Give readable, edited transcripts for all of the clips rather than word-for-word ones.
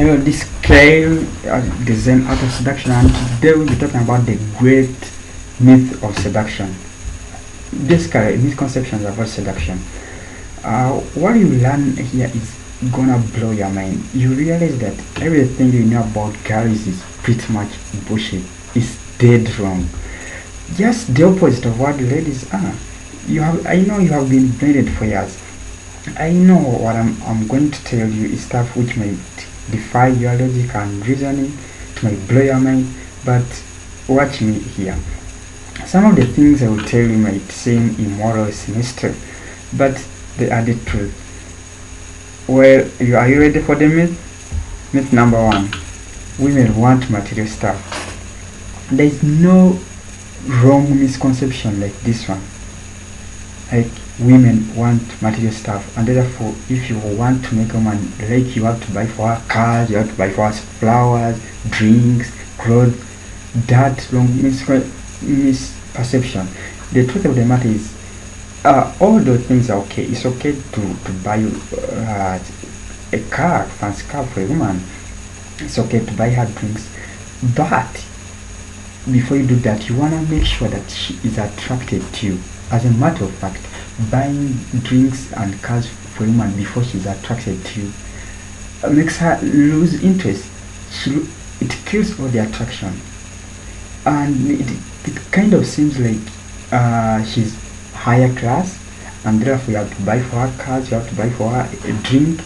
Hello, this Kale, the Zen Art of Seduction, and today we'll be talking about the great myth of seduction. Basically, misconceptions about seduction. What you learn here is gonna blow your mind. You realize that everything you know about girls is pretty much bullshit. It's dead wrong. Just the opposite of what ladies are. I know you have been blinded for years. I know what I'm going to tell you is stuff which might defy your logic and reasoning, it might blow your mind, but watch me here. Some of the things I will tell you might seem immoral, sinister, but they are the truth. Well, are you ready for the myth? Myth number one: women want material stuff. There is no wrong misconception like this one. Like, women want material stuff, and therefore if you want to make a woman like, you have to buy for her cars, you have to buy for her flowers, drinks, clothes. That wrong misperception. The truth of the matter is, all those things are okay. It's okay to buy a car, fancy car for a woman. It's okay to buy her drinks, but before you do that, you want to make sure that she is attracted to you. As a matter of fact, buying drinks and cars for a woman before she's attracted to you makes her lose interest. It kills all the attraction, and it kind of seems like she's higher class, and therefore you have to buy for her cars, you have to buy for her a drink.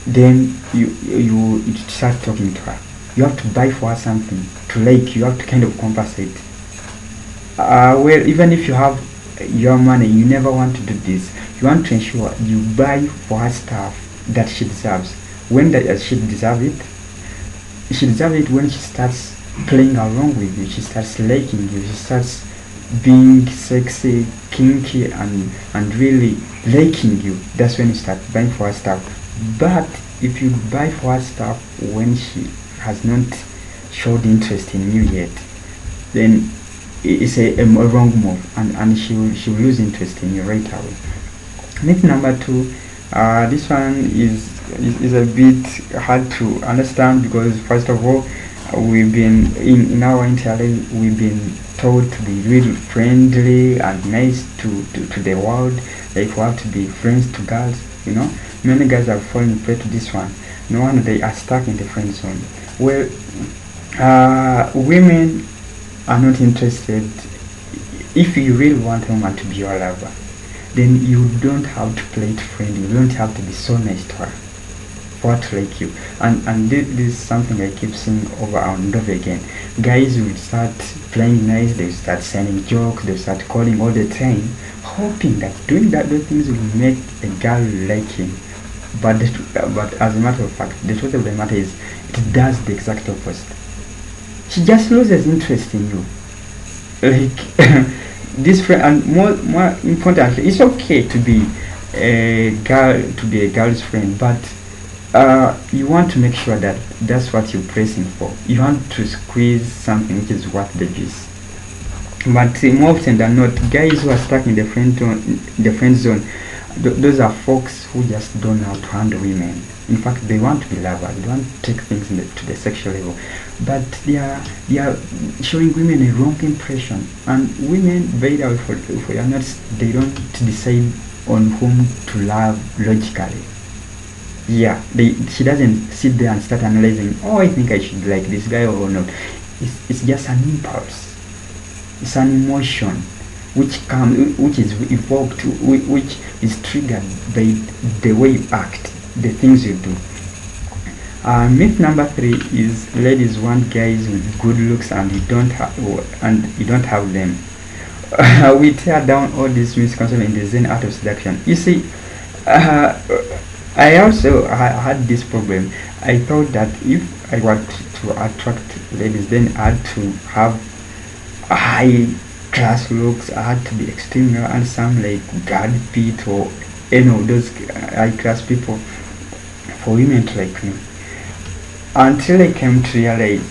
Then you start talking to her. You have to buy for her something to like. You have to kind of compensate. Well, even if you have your money, you never want to do this. You want to ensure you buy for her stuff that she deserves. When she deserves it, she deserves it when she starts playing along with you, she starts liking you, she starts being sexy, kinky, and really liking you. That's when you start buying for her stuff. But if you buy for her stuff when she has not showed interest in you yet, then it's a wrong move, and she will lose interest in you right away. Myth number two, this one is a bit hard to understand, because first of all, we've been in our entire life, we've been taught to be really friendly and nice to the world. Like, we have to be friends to girls, many guys are falling prey to this one. No wonder they are stuck in the friend zone. Well, women are not interested. If you really want a woman to be your lover, then you don't have to play it friendly. You don't have to be so nice to her for her to like you. And this is something I keep seeing over and over again. Guys will start playing nice, they will start sending jokes, they will start calling all the time, hoping that doing those things will make a girl like him. But as a matter of fact, the truth of the matter is, it does the exact opposite. She just loses interest in you. Like, this friend, and more importantly, it's okay to be a girl's friend, but you want to make sure that that's what you're pressing for. You want to squeeze something which is worth the juice. But more often than not, guys who are stuck in the friend zone, those are folks who just don't know how to handle women. In fact, they want to be lovers, they want to take things to the sexual level, but they are showing women a wrong impression. And women, by the way, for your nuts, they don't decide on whom to love logically. Yeah, she doesn't sit there and start analyzing, oh, I think I should like this guy or not. It's just an impulse. It's an emotion which is evoked, which is triggered by the way you act, the things you do. Myth number three is, ladies want guys with good looks and you don't have them. We tear down all these misconceptions in the Zen Art of Seduction. You see, I also had this problem. I thought that if I want to attract ladies, then I had to have a high class looks. I had to be extremely handsome, like Brad Pitt or those high class people, for women to like me. Until I came to realize.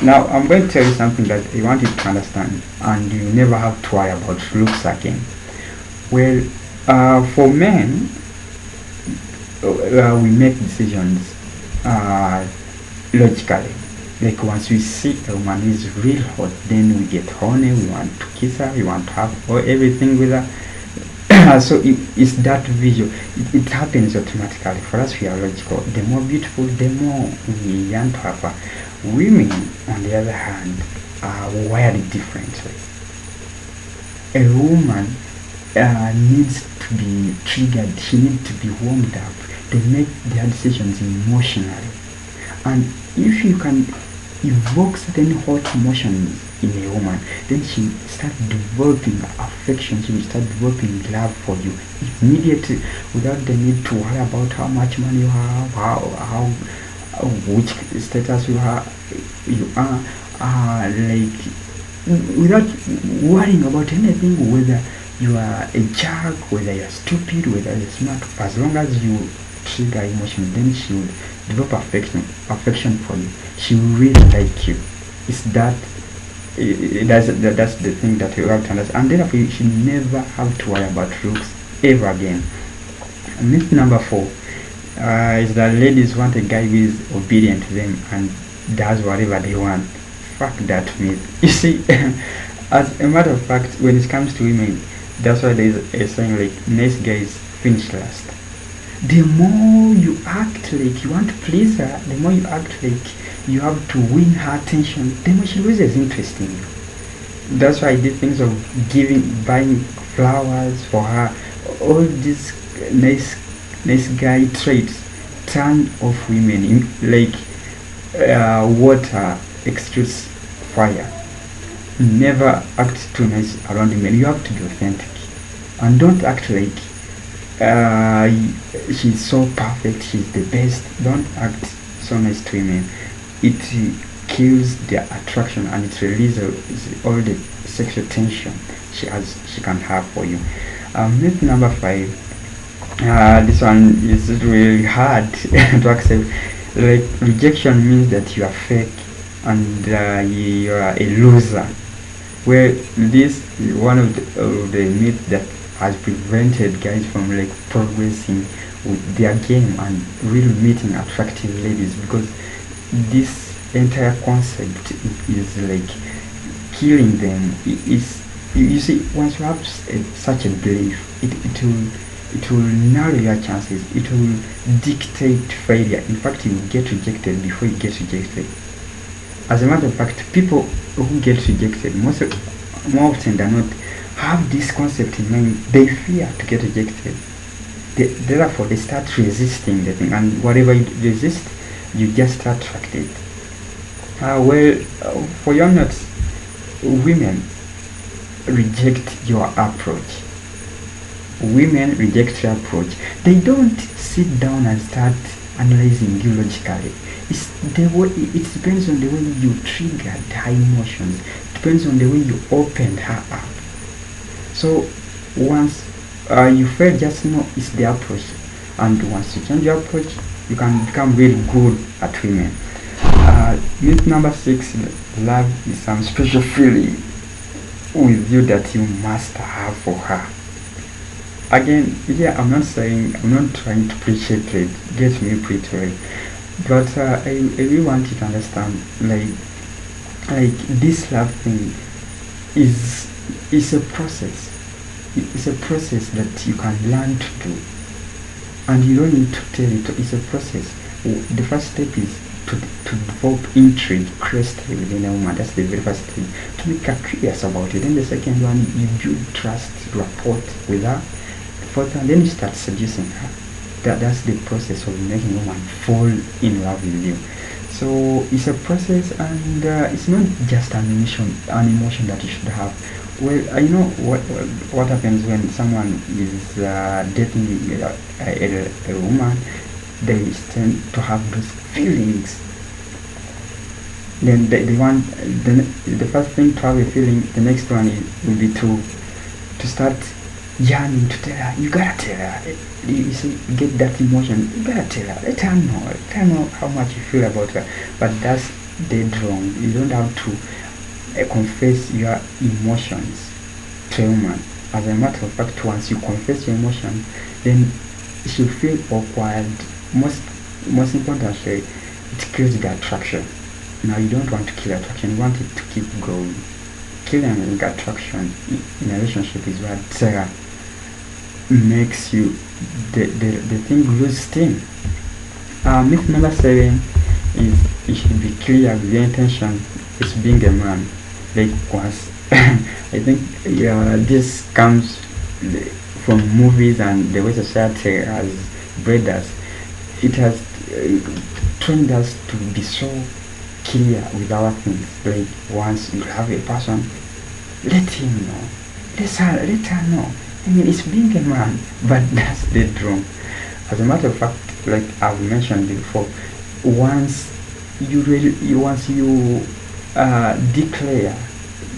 Now I'm going to tell you something that I want you to understand, and you never have to worry about looks again. Well, for men, we make decisions logically. Like once we see a woman who is real hot, then we get horny, we want to kiss her, we want to have everything with her. So it's that visual. It happens automatically. For us, we are logical. The more beautiful, the more we yearn to have her. Women, on the other hand, are wired differently. A woman needs to be triggered. She needs to be warmed up. They make their decisions emotionally. And if you can evoke certain hot emotions in a woman, then she start developing affection, she will start developing love for you immediately, without the need to worry about how much money you have, how which status you are like, without worrying about anything, whether you are a jerk, whether you are stupid, whether you're smart. As long as you trigger emotion, then she will develop affection for you. She will really like you. It's that that's the thing that you have to understand, and therefore you should never have to worry about looks ever again. Myth number 4 is that ladies want a guy who is obedient to them and does whatever they want. Fuck that myth. You see, as a matter of fact, when it comes to women, that's why there is a saying like nice guys finish last. The more you act like you want to please her, the more you act like you have to win her attention, the more she loses interest in you. That's why I did things of buying flowers for her. All these nice guy traits turn off women like water extracts fire. Never act too nice around women. You have to be authentic, and don't act like she's so perfect, she's the best. Don't act so nice to women. It kills their attraction and it releases all the sexual tension she can have for you. Myth number 5. This one is really hard to accept. Like, rejection means that you are fake and you are a loser. Well, this is one of the myths that has prevented guys from like progressing with their game and really meeting attractive ladies, because this entire concept is like killing them. You see, once you have such a belief, it will narrow your chances. It will dictate failure. In fact, you will get rejected before you get rejected. As a matter of fact, people who get rejected more often than not have this concept in mind. They fear to get rejected. Therefore, they start resisting the thing, and whatever you resist, you just attract it. For young nuts, women reject your approach. Women reject your approach. They don't sit down and start analyzing you logically. It depends on the way you triggered her emotions. It depends on the way you opened her up. So once you fail, just know it's the approach, and once you change your approach, you can become really good at women. Myth number 6: love is some special feeling with you that you must have for her. Again, yeah, I'm not trying to preach hatred. Get me preaching, but I really want you to understand, like this love thing is a process. It's a process that you can learn to do, and you don't need to tell it. It's a process. The first step is to develop intrigue, curiosity within a woman. That's the very first thing, to make her curious about you. Then the second one, you build trust, rapport with her. The fourth one, then you start seducing her. That's the process of making a woman fall in love with you. So it's a process, and it's not just an emotion that you should have. Well, you know what happens when someone is dating a woman. They tend to have those feelings. Then they want the first thing to have a feeling. The next one will be to start yearning to tell her. You gotta tell her. You see, get that emotion. You gotta tell her. Let her know how much you feel about her. But that's dead wrong. You don't have to confess your emotions to a woman. As a matter of fact, once you confess your emotions, then she'll feel awkward. Most importantly, it kills the attraction. Now you don't want to kill attraction, you want it to keep growing. Killing attraction in a relationship is what makes you the thing lose steam. Myth number 7 is you should be clear with your intention is being a man. Like once I think this comes from movies and the way society has bred us. It has trained us to be so clear with our things. Like once you have a person, let him know, let her know. I mean, it's being a man, but that's dead wrong. As a matter of fact, like I've mentioned before, once you declare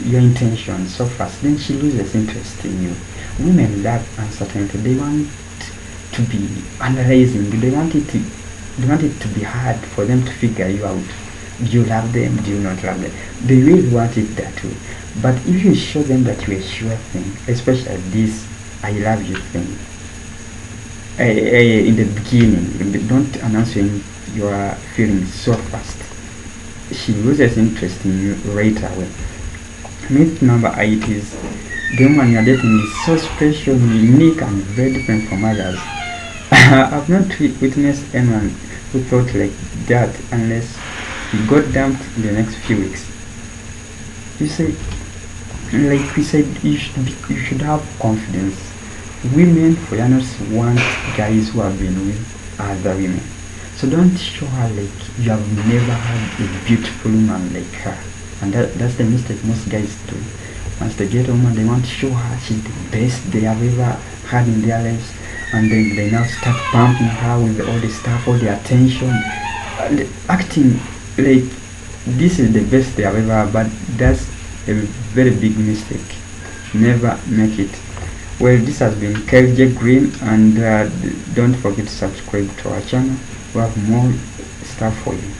your intention so fast, then she loses interest in you. Women love uncertainty. They want to be analyzing. They want it to be hard for them to figure you out. Do you love them? Do you not love them? They really want it that way. But if you show them that you're a sure thing, especially this I love you thing, in the beginning, don't announce your feelings so fast. She loses interest in you right away. Myth number 8 is the woman you're dating is so special, unique, and very different from others. I've not witnessed anyone who thought like that unless he got dumped in the next few weeks. You see, like we said, you should have confidence. Women, for honest, want guys who have been with other women. So don't show her like you have never had a beautiful woman like her. And that's the mistake most guys do. Once they get a woman, they want to show her she's the best they have ever had in their lives. And then they now start pumping her with all the stuff, all the attention, and acting like this is the best they have ever had. But that's a very big mistake. Never make it. Well, this has been KJ Green, and don't forget to subscribe to our channel. We have more stuff for you.